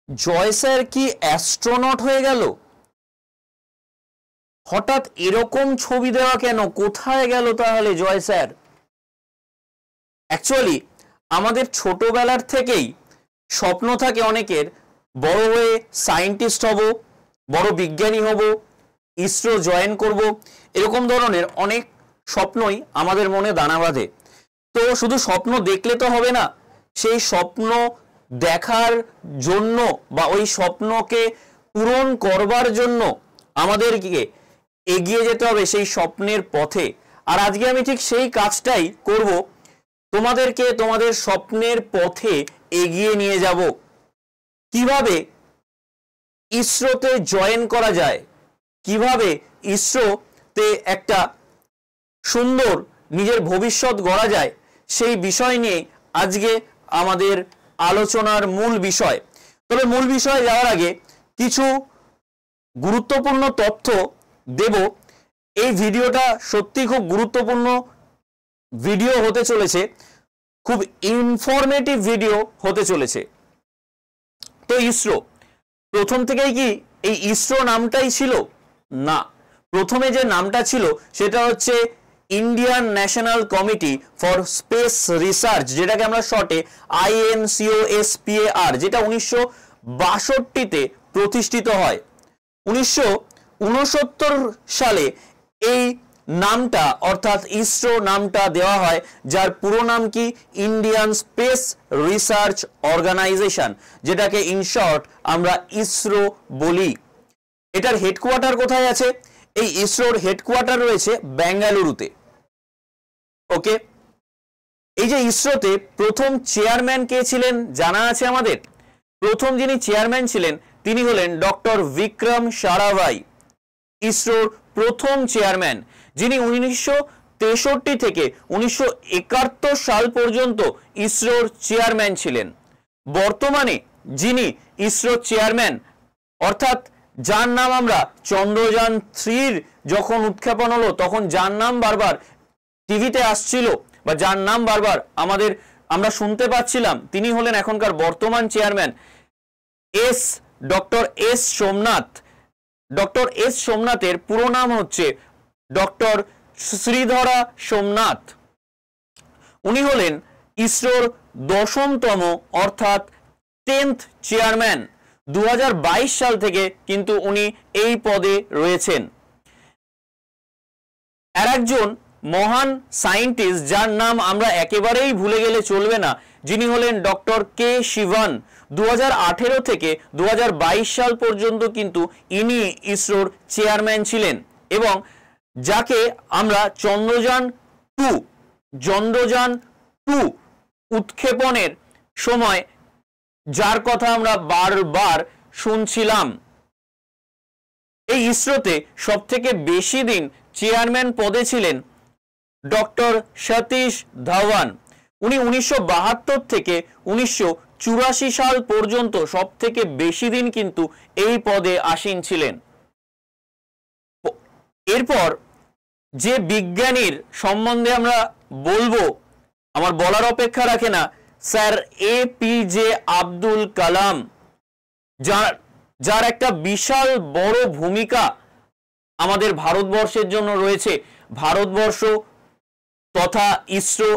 জয় sir কি astronaut হয়ে গেল? হঠাৎ এরকম ছবি দেওয়া কেন? কোথায় গেল তাহলে জয় স্যার? অ্যাকচুয়ালি আমাদের ছোটবেলার থেকেই স্বপ্ন থাকে অনেকের, বড় হয়ে সায়েন্টিস্ট হব, বড় বিজ্ঞানী হব, ইসরো জয়েন করব, এরকম ধরনের অনেক স্বপ্নই আমাদের মনে দানা বাঁধে। তো শুধু স্বপ্ন দেখলে তো হবে না, সেই স্বপ্ন দেখার জন্য বা ওই স্বপ্নকে পূরণ করবার জন্য আমাদেরকে এগিয়ে যেতে হবে সেই স্বপ্নের পথে। আর আজকে আমি ঠিক সেই কাজটাই করব, তোমাদেরকে তোমাদের স্বপ্নের পথে এগিয়ে নিয়ে যাব। কিভাবে ইসরোতে জয়েন করা যায়, কিভাবে ইসরোতে একটা সুন্দর নিজের ভবিষ্যৎ গড়া যায়, সেই বিষয় নিয়ে আজকে আমাদের আলোচনার মূল বিষয়। তবে মূল বিষয়ে যাওয়ার আগে কিছু গুরুত্বপূর্ণ তথ্য দেব। এই ভিডিওটা সত্যি খুব গুরুত্বপূর্ণ ভিডিও হতে চলেছে, খুব ইনফরমেটিভ ভিডিও হতে চলেছে। তো ইসরো প্রথম থেকেই কি এই ইসরো নামটাই ছিল? না, প্রথমে যে নামটা ছিল সেটা হচ্ছে Indian national committee for space research, যেটাকে আমরা শর্টে INCOSPAR, যেটা 1962-তে প্রতিষ্ঠিত হয়। 1969 সালে এই নামটা অর্থাৎ ইসরো নামটা দেওয়া হয়, যার পুরো নাম কি ইন্ডিয়ান স্পেস রিসার্চ অর্গানাইজেশন, যেটাকে ইন শর্ট আমরা ইসরো বলি। এটার হেডকোয়ার্টার কোথায় আছে? এই ইসরোর হেডকোয়ার্টার রয়েছে বেঙ্গালুরুতে। ওকে, এই যে ইসরোতে প্রথম চেয়ারম্যান কে ছিলেন জানা আছে আমাদের? প্রথম যিনি চেয়ারম্যান ছিলেন তিনি হলেন ডক্টর বিক্রম সারাভাই, ইসরোর প্রথম চেয়ারম্যান, যিনি 1963 থেকে 1971 সাল পর্যন্ত ইসরোর চেয়ারম্যান ছিলেন। বর্তমানে যিনি ইসরোর চেয়ারম্যান, অর্থাৎ যার নাম আমরা চন্দ্রযান 3 যখন উৎক্ষেপণ হলো তখন যার নাম বারবার টিভিতে আসছিল বা যার নাম বারবার আমরা শুনতে পাচ্ছিলাম, তিনি হলেন এখনকার বর্তমান chairman doctor S Somnath. Doctor S সোমনাথের পুরো নাম হচ্ছে ডক্টর শ্রীধরা সোমনাথ। উনি হলেন ইসরোর 10তম অর্থাৎ 10th চেয়ারম্যান। 2022 সাল থেকে কিন্তু উনি এই পদে রয়েছেন। আর একজন মহান সায়েন্টিস্ট যার নাম আমরা একেবারেই ভুলে গেলে চলবে না, যিনি হলেন ডক্টর কে শিবন। 2018 থেকে 2022 সাল পর্যন্ত কিন্তু ইনি ইসরোর চেয়ারম্যান ছিলেন, এবং যাকে আমরা চন্দ্রযান 2 উৎক্ষেপণের সময় যার কথা আমরা বারবার শুনছিলাম। এই ইসরোতে সবথেকে বেশি দিন চেয়ারম্যান পদে ছিলেন ডক্টর সতীশ ধাওয়ান। উনি 1972 থেকে 1984 সাল পর্যন্ত সবথেকে বেশি দিন কিন্তু এই পদে আসীন ছিলেন। এরপর যে বিজ্ঞানীর সম্বন্ধে আমরা বলবো, আমার বলার অপেক্ষা রাখে না, স্যার APJ আব্দুল কালাম, যার একটা বিশাল বড় ভূমিকা আমাদের ভারতবর্ষের জন্য রয়েছে। ভারতবর্ষ তথা ইসরো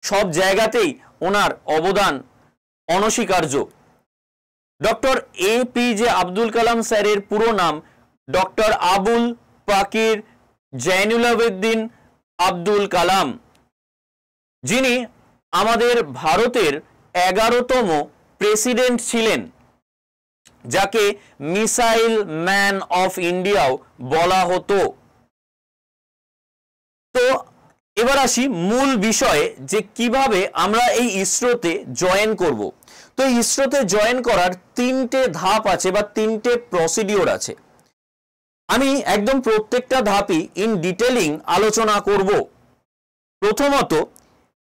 সব জায়গাতেই ওনার অবদান অনস্বীকার্য। ডক্টর APJ আব্দুল কালাম স্যারের পুরো নাম ডক্টর আবুল পাকির জৈনুলাবদ্দিন আব্দুল কালাম, যিনি আমাদের ভারতের 11তম প্রেসিডেন্ট ছিলেন, যাকে মিসাইল ম্যান অফ ইন্ডিয়াও বলা হতো। তো এবার আসি মূল বিষয়ে, যে কিভাবে আমরা এই ইসরোতে জয়েন করব। তো ইসরোতে জয়েন করার 3টে ধাপ আছে বা 3টে প্রসিডিওর আছে। আমি একদম প্রত্যেকটা ধাপই ইন ডিটেলিং আলোচনা করব। প্রথমত,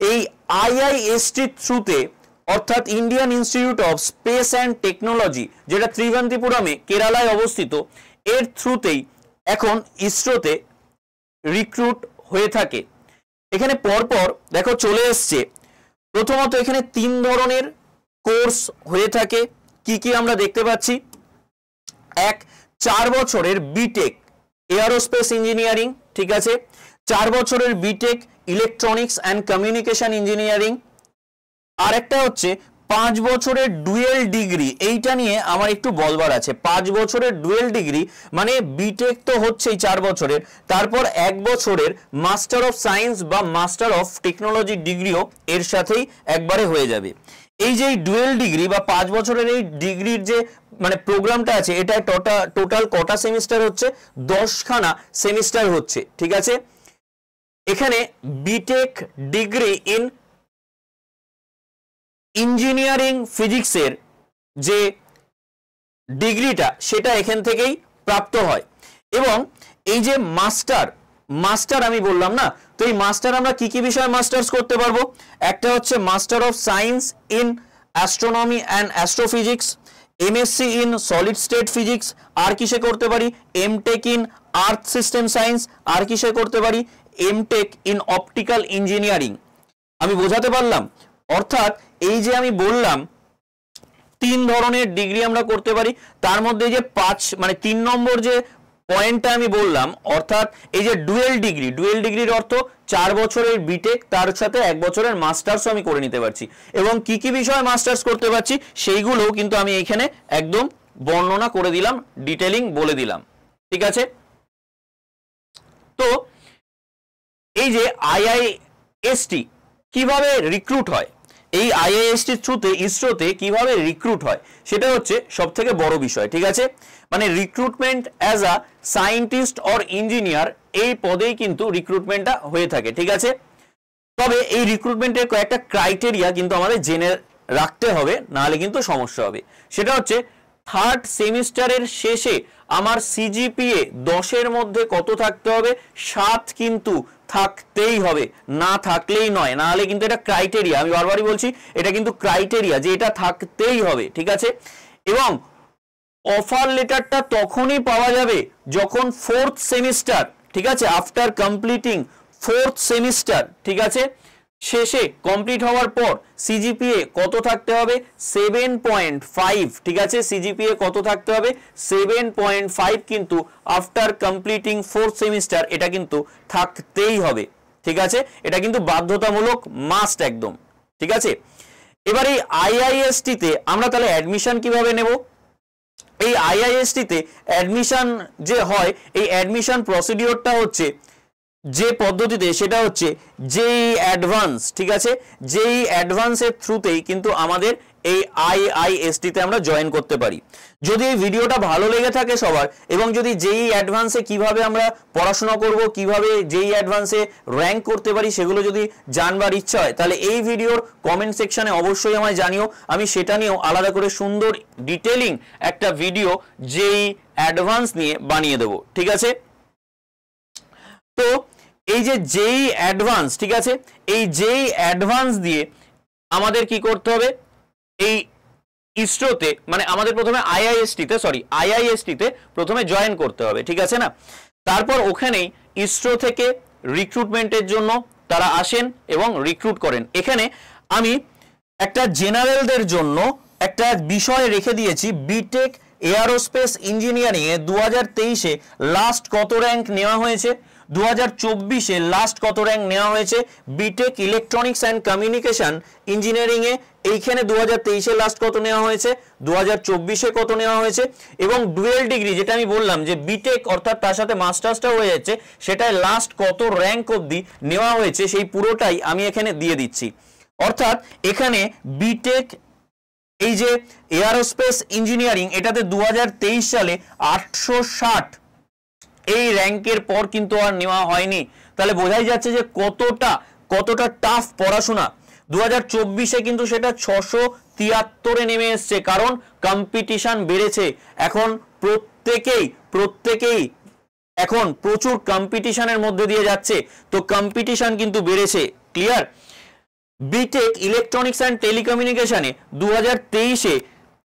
এই IIST থ্রুতে অর্থাৎ Indian institute of speech and technology, যেটা ত্রিভান্তিপুরমে কেরালায় অবস্থিত, এর থ্রুতেই এখন ইসরোতে রিক্রুট হয়ে থাকে। এখানে পরপর দেখো চলে এসছে। প্রথমত এখানে 3 ধরনের কোর্স হয়ে থাকে। কি কি আমরা দেখতে পাচ্ছি, এক 4 বছরের বিটেক এয়ারোস্পেস ইঞ্জিনিয়ারিং, ঠিক আছে, 4 বছরের BTech electronics and communication engineering, আর একটা হচ্ছে 5 বছরের ডুয়েল ডিগ্রি। এইটা নিয়ে আমার একটু বলবার আছে। 5 বছরের ডুয়েল ডিগ্রি মানে বিটেক তো হচ্ছেই 4 বছরের, তারপর 1 বছরের মাস্টার অফ সায়েন্স বা মাস্টার অফ টেকনোলজি ডিগ্রিও এর সাথেই একবারে হয়ে যাবে। এই যে ডুয়েল ডিগ্রি বা 5 বছরের এই ডিগ্রির যে মানে প্রোগ্রামটা আছে, এটা টোটাল কটা সেমিস্টার হচ্ছে, 10খানা সেমিস্টার হচ্ছে, ঠিক আছে। এখানে বিটেক ডিগ্রি ইন ইঞ্জিনিয়ারিং ফিজিক্সের যে ডিগ্রিটা সেটা এখান থেকেই প্রাপ্ত হয়। এবং এই যে মাস্টার আমি বললাম না, তো এই মাস্টার আমরা কি কি বিষয়ে মাস্টার্স করতে পারবো, একটা হচ্ছে master of science in astronomy and astrophysics, MSc in solid state physics, আর কিসে করতে পারি MTech in earth system science, আর কিসে করতে পারি এমটেক ইন অপটিক্যাল ইঞ্জিনিয়ারিং। আমি বোঝাতে পারলাম? অর্থাৎ এই যে আমি বললাম 3 ধরনের ডিগ্রি আমরা করতে পারি, তার মধ্যে যে 3 নম্বর যে পয়েন্টটা আমি বললাম, অর্থাৎ এই যে ডুয়েল ডিগ্রির অর্থ 4 বছরের বিটেক তার সাথে 1 বছরের মাস্টার্সও আমি করে নিতে পারছি, এবং কি কি বিষয়ে মাস্টার্স করতে পারছি সেইগুলোও কিন্তু আমি এখানে একদম বর্ণনা করে দিলাম, ডিটেইলিং বলে দিলাম, ঠিক আছে। তো এই যে আইআইএসটি কিভাবে রিক্রুট হয়, এই আইআইএসটির থ্রুতে ইসরোতে কিভাবে রিক্রুট হয় সেটা হচ্ছে সবথেকে বড় বিষয়, ঠিক আছে। মানে recruitment as a scientist or engineer এই পদেই কিন্তু রিক্রুটমেন্টটা হয়ে থাকে, ঠিক আছে। তবে এই রিক্রুটমেন্টের কয়েকটা ক্রাইটেরিয়া কিন্তু আমাদের জেনে রাখতে হবে, নাহলে কিন্তু সমস্যা হবে। সেটা হচ্ছে 3rd সেমিস্টারের শেষে আমার সিজিপিএ 10-এর মধ্যে কত থাকতে হবে, 7 কিন্তু থাকতেই হবে, না থাকলেই নয়, না হলে কিন্তু এটা ক্রাইটেরিয়া, আমি বারবারই বলছি এটা কিন্তু ক্রাইটেরিয়া যে এটা থাকতেই হবে, ঠিক আছে। এবং অফার লেটারটা তখনই পাওয়া যাবে যখন 4th সেমিস্টার, ঠিক আছে, আফটার কমপ্লিটিং 4th সেমিস্টার, ঠিক আছে, শেষে কমপ্লিট হওয়ার পর সিজিপিএ কত থাকতে হবে 7.5, ঠিক আছে, সিজিপিএ কত থাকতে হবে 7.5 কিন্তু আফটার কমপ্লিটিং 4th সেমিস্টার এটা কিন্তু থাকতেই হবে, ঠিক আছে, এটা কিন্তু বাধ্যতামূলক, মাস্ট একদম, ঠিক আছে। এবার এই আইআইএসটি তে আমরা তাহলে অ্যাডমিশন কিভাবে নেব, এই আইআইএসটি তে অ্যাডমিশন যে হয় এই অ্যাডমিশন প্রসিডিওরটা হচ্ছে যে পদ্ধতিতে, সেটা হচ্ছে জেই অ্যাডভান্স, ঠিক আছে, জেই অ্যাডভান্সের থ্রুতেই কিন্তু আমাদের এই আইআইএসটি তে আমরা জয়েন করতে পারি। যদি এই ভিডিওটা ভালো লেগে থাকে সবার, এবং যদি জেই অ্যাডভান্সে কিভাবে আমরা পড়াশোনা করব, কিভাবে জেই অ্যাডভান্সে র্যাঙ্ক করতে পারি সেগুলো যদি জানবার ইচ্ছা হয়, তাহলে এই ভিডিওর কমেন্ট সেকশনে অবশ্যই আমায় জানিও, আমি সেটা নিয়েও আলাদা করে সুন্দর ডিটেইলিং একটা ভিডিও জেই অ্যাডভান্স নিয়ে বানিয়ে দেবো, ঠিক আছে। তো এই যে জেই অ্যাডভান্স, ঠিক আছে, এই জেই অ্যাডভান্স দিয়ে আমাদের কি করতে হবে, এই ইসরোতে মানে আমাদের প্রথমে আইআইএসটিতে প্রথমে জয়েন করতে হবে, ঠিক আছে না। তারপর ওখানেই ইসরো থেকে রিক্রুটমেন্টের জন্য তারা আসেন এবং রিক্রুট করেন। এখানে আমি একটা জেনারেলদের জন্য একটা বিষয় রেখে দিয়েছি, বিটেক এয়ারোস্পেস ইঞ্জিনিয়ারিং এ 2023-এ লাস্ট কত র্যাঙ্ক নেওয়া হয়েছে, 2024-এ লাস্ট কত র্যাঙ্ক নেওয়া হয়েছে, BTech electronics and communication engineering এ এইখানে 2023-এ লাস্ট কত নেওয়া হয়েছে, 2024-এ কত নেওয়া হয়েছে, এবং ডুয়েল ডিগ্রি যেটা আমি বললাম যে বিটেক অর্থাৎ তার সাথে মাস্টার্সটাও হয়ে যাচ্ছে, সেটাই লাস্ট কত র্যাঙ্ক অবধি নেওয়া হয়েছে সেই পুরোটাই আমি এখানে দিয়ে দিচ্ছি। অর্থাৎ এখানে বিটেক এই যে এয়ারোস্পেস ইঞ্জিনিয়ারিং এটাতে 2023 সালে 860 এই র্যাঙ্কের পর কিন্তু আর নেওয়া হয়নি, তাহলে বোঝাই যাচ্ছে যে কতটা টাফ পড়াশোনা। 2024-এ কিন্তু সেটা 673-এ নেমে এসছে, কারণ কম্পিটিশন বেড়েছে, এখন প্রত্যেকেই এখন প্রচুর কম্পিটিশনের মধ্যে দিয়ে যাচ্ছে, তো কম্পিটিশন কিন্তু বেড়েছে, ক্লিয়ার। বিটেক ইলেকট্রনিক্স অ্যান্ড টেলিকমিউনিকেশনে 2023-এ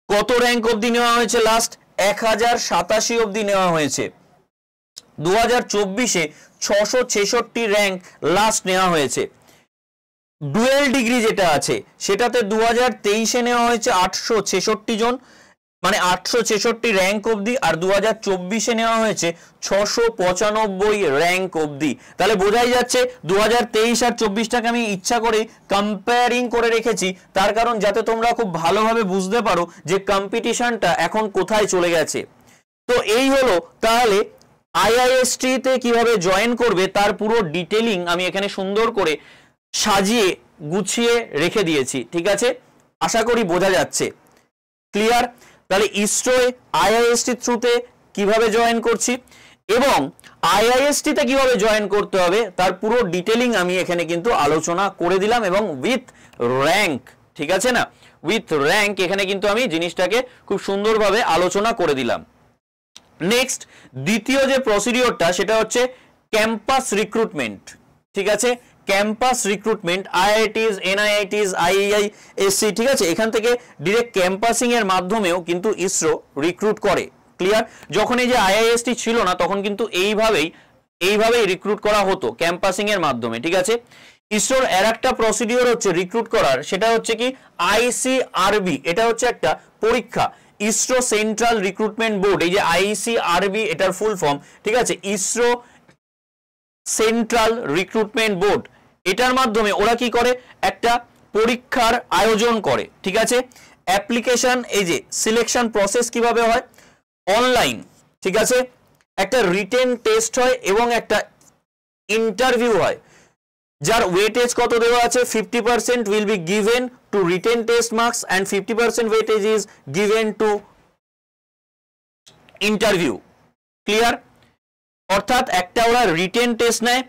কত র্যাঙ্ক অবধি নেওয়া হয়েছে, লাস্ট 1087 অবধি নেওয়া হয়েছে, 2024-এ 666 র্যাঙ্ক লাস্ট নেওয়া হয়েছে। ডুয়েল ডিগ্রি যেটা আছে সেটাতে 2023-এ নেওয়া হয়েছে 866 জন, মানে 866 র্যাঙ্ক অবধি, আর 2024-এ নেওয়া হয়েছে 695 র্যাঙ্ক অবধি। তাহলে বোঝাই যাচ্ছে 2023 আর 24টাকে আমি ইচ্ছা করে কম্পেয়ারিং করে রেখেছি, তার কারণ যাতে তোমরা খুব ভালোভাবে বুঝতে পারো যে কম্পিটিশনটা এখন কোথায় চলে গেছে। তো এই হলো তাহলে IIST তে কিভাবে জয়েন করবে তার পুরো ডিটেলিং আমি এখানে সুন্দর করে সাজিয়ে গুছিয়ে রেখে দিয়েছি, ঠিক আছে? আশা করি বোঝা যাচ্ছে, ক্লিয়ার? তাহলে ইসরোয়ে IIST থ্রুতে কিভাবে জয়েন করছি এবং IIST তে কিভাবে জয়েন করতে হবে তার পুরো ডিটেলিং আমি এখানে কিন্তু আলোচনা করে দিলাম, এবং উইথ র্যাঙ্ক, ঠিক আছে না? উইথ র্যাঙ্ক এখানে কিন্তু আমি জিনিসটাকে খুব সুন্দরভাবে আলোচনা করে দিলাম। নেক্সট দ্বিতীয় যে প্রসিডিওরটা সেটা হচ্ছে ক্যাম্পাস রিক্রুটমেন্ট, ঠিক আছে? Campus recruitment, IITs, NIITs, IISc, ঠিক আছে? এখান থেকে ডিরেক্ট ক্যাম্পাসিং এর মাধ্যমেও কিন্তু ইসরো রিক্রুট করে, ক্লিয়ার? যখন এই যে IIST ছিল না তখন কিন্তু এইভাবেই রিক্রুট করা হতো ক্যাম্পাসিং এর মাধ্যমে, ঠিক আছে? ইসরোর আর একটা প্রসিডিওর হচ্ছে রিক্রুট করার, সেটা হচ্ছে কি ICRB। এটা হচ্ছে একটা পরীক্ষা, ইসরো সেন্ট্রাল রিক্রুটমেন্ট বোর্ড। এই যে ICRB এটার ফুল ফর্ম, ঠিক আছে? ইসরো সেন্ট্রাল রিক্রুটমেন্ট বোর্ড, এটার মাধ্যমে ওরা কি করে, একটা পরীক্ষার আয়োজন করে, ঠিক আছে? অ্যাপ্লিকেশন, এই যে সিলেকশন প্রসেস কিভাবে হয়, অনলাইন, ঠিক আছে? একটা রিটেন টেস্ট হয় এবং একটা ইন্টারভিউ হয়, যার ওয়েটেজ কত দেওয়া আছে, 50% will be given to written test marks and 50% weightage is given to interview, clear? অর্থাৎ একটা ওরা রিটেন টেস্ট নেয়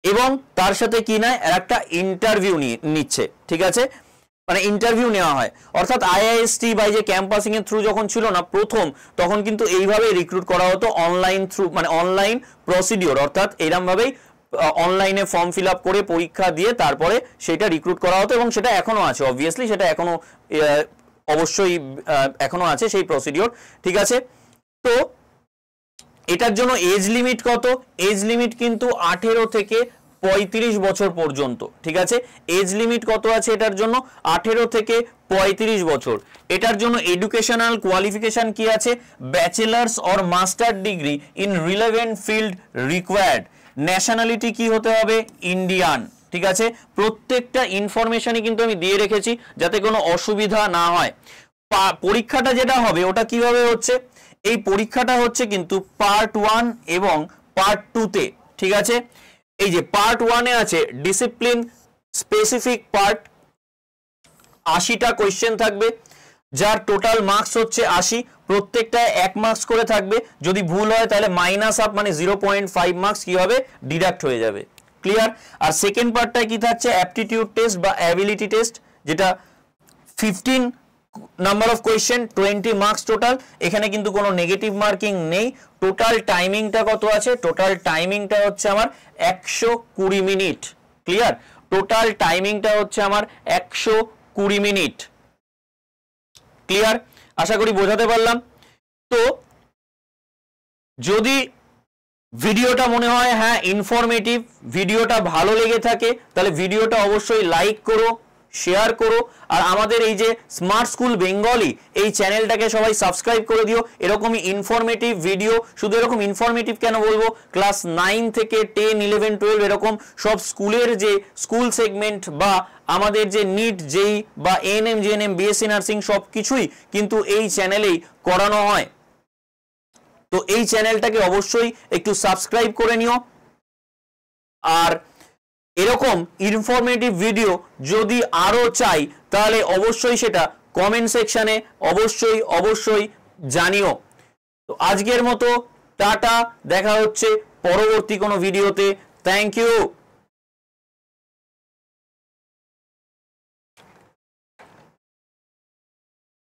এবং তার সাথে কি নেয়, একটা ইন্টারভিউ নিচ্ছে, ঠিক আছে? মানে ইন্টারভিউ নেওয়া হয়। অর্থাৎ IIST বা যে ক্যাম্পাসিং এর থ্রু যখন ছিল না প্রথম, তখন কিন্তু এইভাবে রিক্রুট করা হতো, অনলাইন থ্রু, মানে অনলাইন প্রসিডিওর, অর্থাৎ এরকম ভাবেই অনলাইনে ফর্ম ফিল আপ করে পরীক্ষা দিয়ে তারপরে সেটা রিক্রুট করা হতো, এবং সেটা এখনো আছে, অবভিয়াসলি সেটা এখনো অবশ্যই এখনো আছে সেই প্রসিডিওর, ঠিক আছে? তো এটার জন্য এজ লিমিট কত, এজ লিমিট কিন্তু 18 থেকে 35 বছর পর্যন্ত, ঠিক আছে? এজ লিমিট কত আছে এটার জন্য, 18 থেকে 35 বছর। এটার জন্য এডুকেশনাল কোয়ালিফিকেশন কি আছে, bachelors or master degree in relevant field required. Nationality কি হতে হবে, ইন্ডিয়ান, ঠিক আছে? প্রত্যেকটা ইনফরমেশনই কিন্তু আমি দিয়ে রেখেছি যাতে কোনো অসুবিধা না হয়। পরীক্ষাটা যেটা হবে ওটা কিভাবে হচ্ছে, এই পরীক্ষাটা হচ্ছে কিন্তু পার্ট 1 এবং পার্ট 2-তে, ঠিক আছে? এই যে পার্ট 1-এ আছে ডিসিপ্লিন স্পেসিফিক পার্ট, 80টা কোয়েশ্চেন থাকবে, যার টোটাল মার্কস হচ্ছে 80, প্রত্যেকটায় 1 মার্কস করে থাকবে। যদি ভুল হয় তাহলে মাইনাস আপ, মানে 0.5 মার্কস কি হবে, ডিডাক্ট হয়ে যাবে, ক্লিয়ার? আর সেকেন্ড পার্টটায় কি থাকছে, অ্যাপটিটিউড টেস্ট বা অ্যাবিলিটি টেস্ট, যেটা 15 number of question, 20 marks total. এখানে কিন্তু কোনো নেগেটিভ মার্কিং নেই। টোটাল টাইমিংটা কত আছে, টোটাল টাইমিংটা হচ্ছে আমার 120 মিনিট, ক্লিয়ার? টোটাল টাইমিংটা হচ্ছে আমার 120 মিনিট, ক্লিয়ার? আশা করি বোঝাতে পারলাম। তো যদি ভিডিওটা মনে হয় হ্যাঁ ইনফরমেটিভ, ভিডিওটা ভালো লেগে থাকে, তাহলে ভিডিওটা অবশ্যই লাইক করো, শেয়ার করো, আর আমাদের এই যে স্মার্ট স্কুল বেঙ্গলি এই চ্যানেলটাকে সবাই সাবস্ক্রাইব করে দিও। এরকমই ইনফরমেটিভ ভিডিও, শুধু এরকম ইনফরমেটিভ কেন বলবো, ক্লাস 9 থেকে 10, 11, 12 এরকম সব স্কুলের যে স্কুল সেগমেন্ট বা আমাদের যে নিট, জেই বা এএনএম, জিএনএম, বিএসসি নার্সিং সব কিছুই কিন্তু এই চ্যানেলেই করানো হয়। তো এই চ্যানেলটাকে অবশ্যই একটু সাবস্ক্রাইব করে নিও। আর এরকম ইনফরমেটিভ ভিডিও যদি আরো চাই তাহলে অবশ্যই সেটা কমেন্ট সেকশনে অবশ্যই জানিও। তো আজকের মতো টাটা, দেখা হচ্ছে পরবর্তী কোনো ভিডিওতে। Thank you.